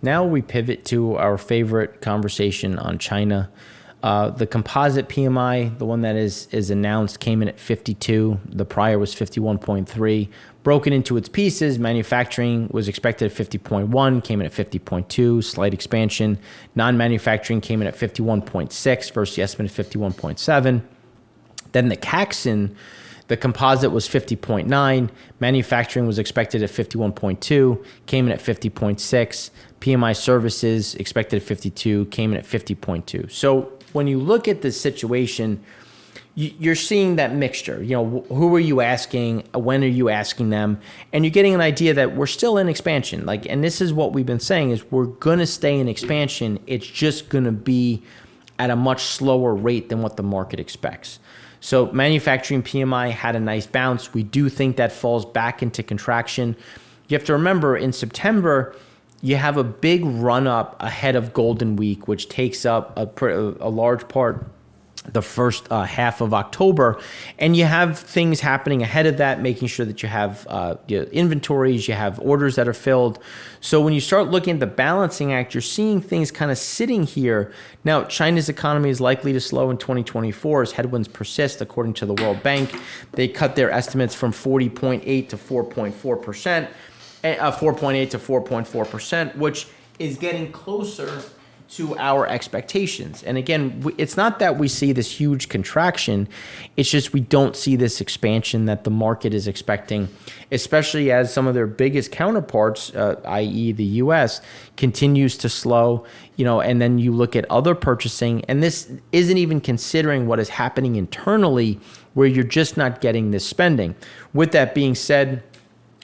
Now we pivot to our favorite conversation on China. The composite PMI, the one that is announced, came in at 52. The prior was 51.3. Broken into its pieces, manufacturing was expected at 50.1, came in at 50.2, slight expansion. Non-manufacturing came in at 51.6 versus the estimate of 51.7. Then the Caxton, the composite was 50.9. Manufacturing was expected at 51.2, came in at 50.6. PMI services expected at 52, came in at 50.2. So when you look at the situation, you're seeing that mixture. Who are you asking? When are you asking them? And you're getting an idea that we're still in expansion. And this is what we've been saying is we're going to stay in expansion. It's just going to be at a much slower rate than what the market expects. So manufacturing PMI had a nice bounce. We do think that falls back into contraction. You have to remember in September, you have a big run up ahead of Golden Week, which takes up a large part the first half of October, and you have things happening ahead of that, making sure that you have inventories, you have orders that are filled. So when you start looking at the balancing act, you're seeing things kind of sitting here. Now, China's economy is likely to slow in 2024 as headwinds persist, according to the World Bank. They cut their estimates from 40.8 to 4.4%, 4.8 to 4.4%, which is getting closer to our expectations. And again, it's not that we see this huge contraction, it's just we don't see this expansion that the market is expecting, especially as some of their biggest counterparts, i.e. the US, continues to slow, and then you look at other purchasing, and this isn't even considering what is happening internally where you're just not getting this spending. With that being said,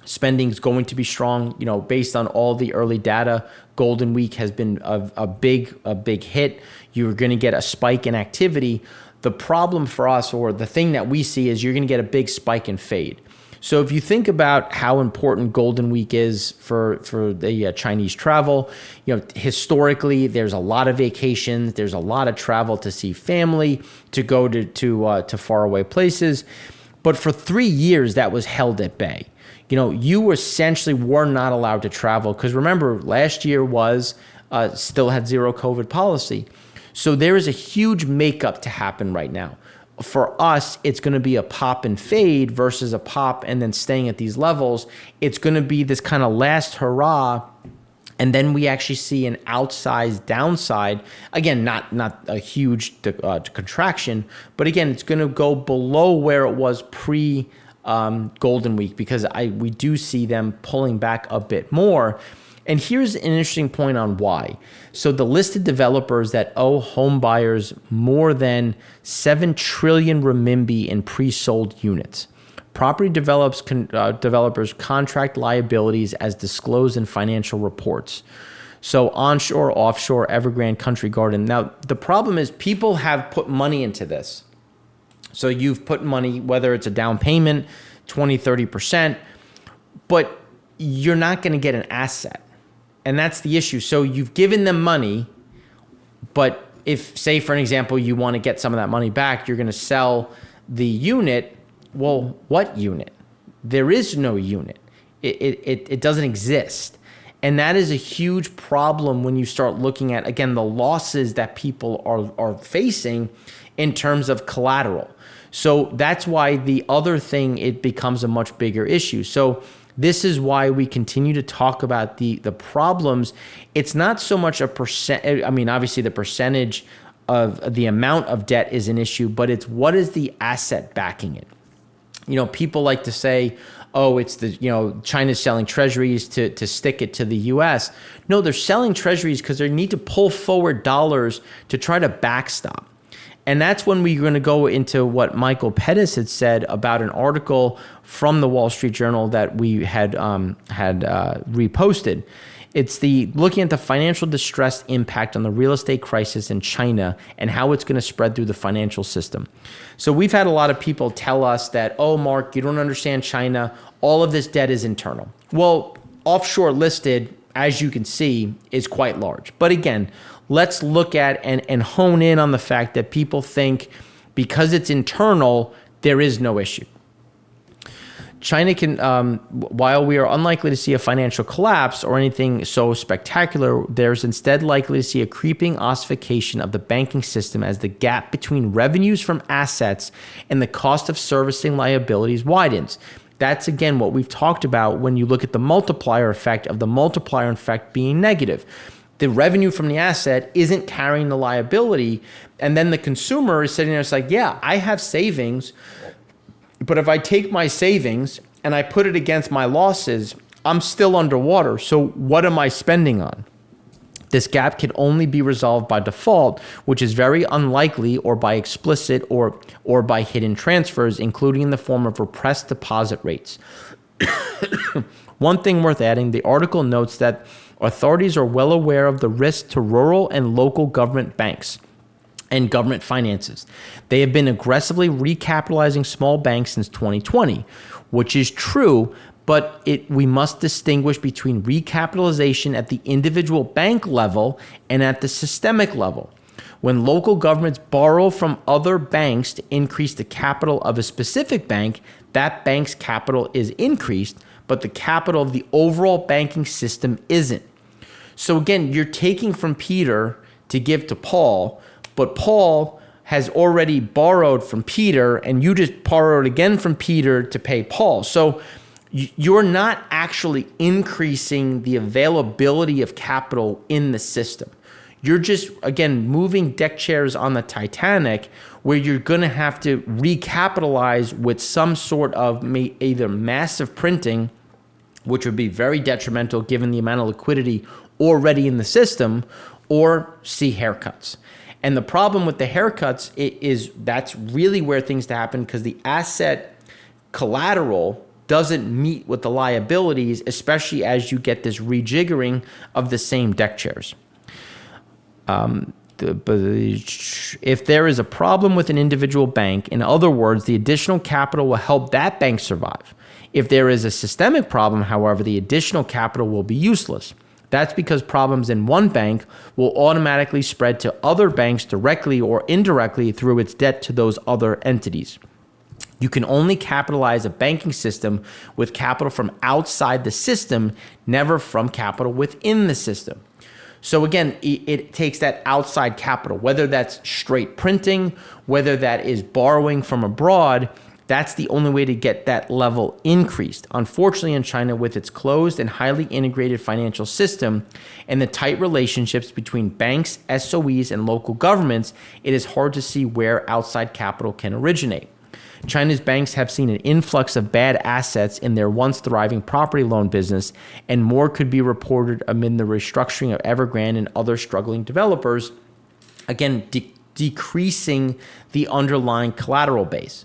spending is going to be strong, based on all the early data. Golden Week has been a big hit. You're going to get a spike in activity. The problem for us, or the thing that we see, is you're going to get a big spike and fade. So if you think about how important Golden Week is for the Chinese travel, historically there's a lot of vacations, there's a lot of travel to see family, to go to faraway places, but for 3 years that was held at bay. You essentially were not allowed to travel because remember, last year was still had zero COVID policy. So there is a huge makeup to happen right now. For us, it's going to be a pop and fade versus a pop and then staying at these levels. It's going to be this kind of last hurrah. And then we actually see an outsized downside. Again, not a huge contraction, but again, it's going to go below where it was pre Golden Week because we do see them pulling back a bit more. And here's an interesting point on why. So the listed developers that owe homebuyers more than 7 trillion renminbi in pre-sold units. Property developers contract liabilities as disclosed in financial reports. So onshore, offshore, Evergrande, Country Garden. Now, the problem is people have put money into this. So you've put money, whether it's a down payment, 20, 30%, but you're not going to get an asset. And that's the issue. So you've given them money, but if, say, for an example, you want to get some of that money back, you're going to sell the unit. Well, what unit? There is no unit. It doesn't exist. And that is a huge problem when you start looking at, again, the losses that people are facing in terms of collateral. So that's why the other thing, it becomes a much bigger issue. So this is why we continue to talk about the problems. It's not so much a percent. I mean, obviously the percentage of the amount of debt is an issue, but it's what is the asset backing it? People like to say, oh, it's China's selling treasuries to stick it to the US. No, they're selling treasuries because they need to pull forward dollars to try to backstop. And that's when we're going to go into what Michael Pettis had said about an article from the Wall Street Journal that we had reposted. It's looking at the financial distress impact on the real estate crisis in China and how it's going to spread through the financial system. So we've had a lot of people tell us that, oh, Mark, you don't understand China. All of this debt is internal. Well, offshore listed, as you can see, is quite large. But again, let's look at and hone in on the fact that people think because it's internal, there is no issue. China can, while we are unlikely to see a financial collapse or anything so spectacular, there's instead likely to see a creeping ossification of the banking system as the gap between revenues from assets and the cost of servicing liabilities widens. That's, again, what we've talked about when you look at the multiplier effect of the multiplier effect being negative. The revenue from the asset isn't carrying the liability, and then the consumer is sitting there, it's like, yeah, I have savings, but if I take my savings and I put it against my losses, I'm still underwater. So what am I spending on? This gap can only be resolved by default, which is very unlikely, or by explicit or by hidden transfers, including in the form of repressed deposit rates. One thing worth adding, the article notes that authorities are well aware of the risk to rural and local government banks and government finances. They have been aggressively recapitalizing small banks since 2020, which is true, but we must distinguish between recapitalization at the individual bank level and at the systemic level. When local governments borrow from other banks to increase the capital of a specific bank, that bank's capital is increased, but the capital of the overall banking system isn't. So again, you're taking from Peter to give to Paul, but Paul has already borrowed from Peter, and you just borrowed again from Peter to pay Paul. So you're not actually increasing the availability of capital in the system. You're just, again, moving deck chairs on the Titanic, where you're going to have to recapitalize with some sort of either massive printing, which would be very detrimental given the amount of liquidity already in the system, or see haircuts. And the problem with the haircuts is that's really where things happen, because the asset collateral doesn't meet with the liabilities, especially as you get this rejiggering of the same deck chairs. If there is a problem with an individual bank, in other words, the additional capital will help that bank survive. If there is a systemic problem, however, the additional capital will be useless. That's because problems in one bank will automatically spread to other banks directly or indirectly through its debt to those other entities. You can only capitalize a banking system with capital from outside the system, never from capital within the system. So again, it takes that outside capital, whether that's straight printing, whether that is borrowing from abroad. That's the only way to get that level increased. Unfortunately, in China, with its closed and highly integrated financial system and the tight relationships between banks, SOEs, and local governments, it is hard to see where outside capital can originate. China's banks have seen an influx of bad assets in their once thriving property loan business, and more could be reported amid the restructuring of Evergrande and other struggling developers, again, decreasing the underlying collateral base.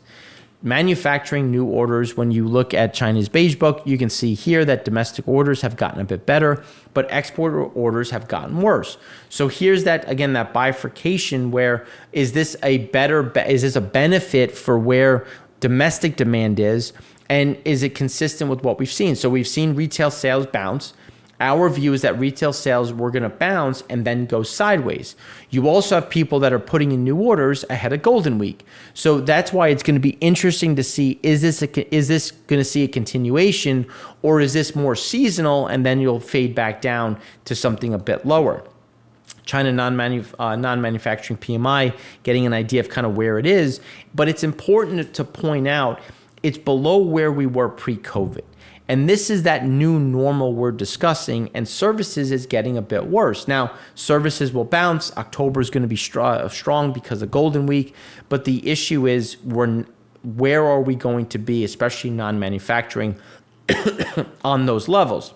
Manufacturing new orders, when you look at China's Beige Book, you can see here that domestic orders have gotten a bit better, but export orders have gotten worse. So here's that, again, that bifurcation where is this a benefit for where domestic demand is, and is it consistent with what we've seen? So we've seen retail sales bounce. Our view is that retail sales were going to bounce and then go sideways. You also have people that are putting in new orders ahead of Golden Week. So that's why it's going to be interesting to see, is this going to see a continuation, or is this more seasonal and then you'll fade back down to something a bit lower? China non-manufacturing PMI, getting an idea of kind of where it is, but it's important to point out it's below where we were pre-COVID. And this is that new normal we're discussing, and services is getting a bit worse. Now, services will bounce. October is going to be strong because of Golden Week. But the issue is, where are we going to be, especially non-manufacturing, on those levels?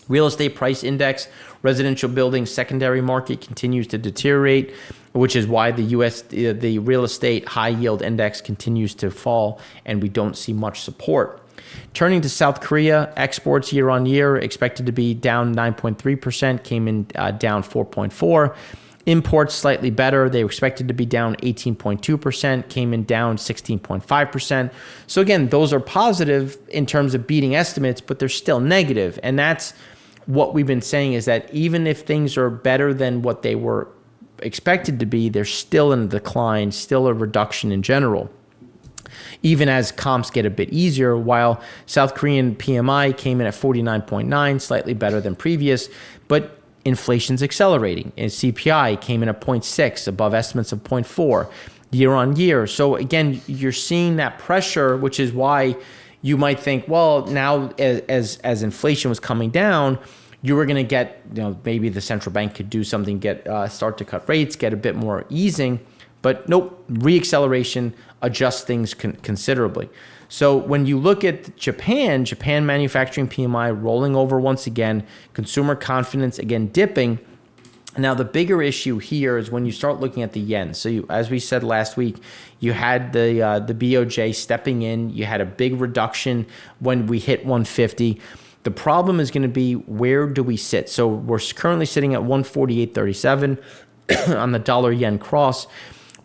Real estate price index, residential building secondary market continues to deteriorate, which is why the real estate high yield index continues to fall, and we don't see much support. Turning to South Korea, exports year on year expected to be down 9.3%, came in down 4.4%. Imports slightly better. They were expected to be down 18.2%, came in down 16.5%. So again, those are positive in terms of beating estimates, but they're still negative. And that's what we've been saying, is that even if things are better than what they were expected to be, they're still in a decline, still a reduction in general. even as comps get a bit easier, while South Korean PMI came in at 49.9, slightly better than previous, but inflation's accelerating. And CPI came in at 0.6, above estimates of 0.4 year on year. So again, you're seeing that pressure, which is why you might think, well, now as inflation was coming down, you were going to get, maybe the central bank could do something, start to cut rates, get a bit more easing. But nope, reacceleration adjusts things considerably. So when you look at Japan manufacturing PMI rolling over once again, consumer confidence again dipping. Now the bigger issue here is when you start looking at the yen. So as we said last week, you had the BOJ stepping in. You had a big reduction when we hit 150. The problem is going to be, where do we sit? So we're currently sitting at 148.37 on the dollar yen cross.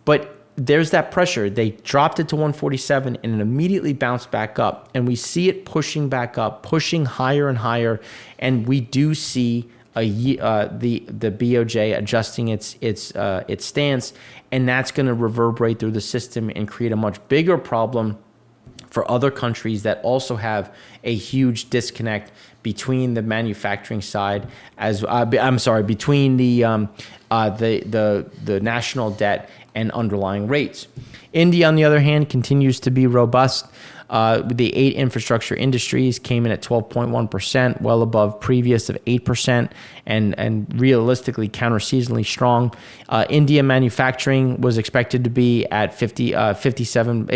But there's that pressure. They dropped it to 147 and it immediately bounced back up. And we see it pushing back up, pushing higher and higher. And we do see the BOJ adjusting its stance. And that's going to reverberate through the system and create a much bigger problem for other countries that also have a huge disconnect between the manufacturing side between the national debt and underlying rates. India, on the other hand, continues to be robust. The 8 infrastructure industries came in at 12.1%, well above previous of 8%, and realistically counter-seasonally strong. India manufacturing was expected to be at 57.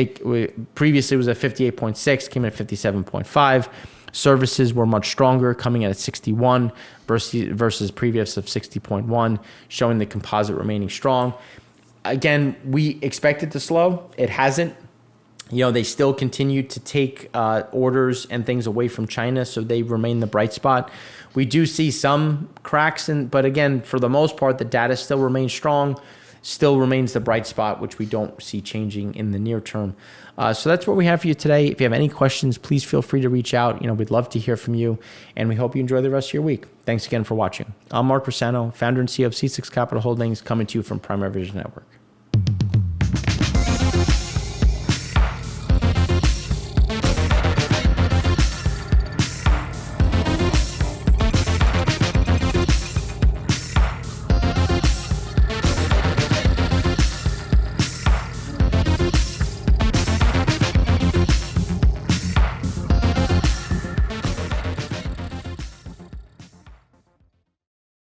Previously it was at 58.6, came in at 57.5. Services were much stronger, coming in at 61 versus previous of 60.1, showing the composite remaining strong. Again, we expect it to slow. It hasn't. They still continue to take orders and things away from China, so they remain the bright spot. We do see some cracks, but again, for the most part, the data still remains strong, still remains the bright spot, which we don't see changing in the near term. So that's what we have for you today. If you have any questions, please feel free to reach out. We'd love to hear from you, and we hope you enjoy the rest of your week. Thanks again for watching. I'm Mark Rossano, founder and CEO of C6 Capital Holdings, coming to you from Primary Vision Network.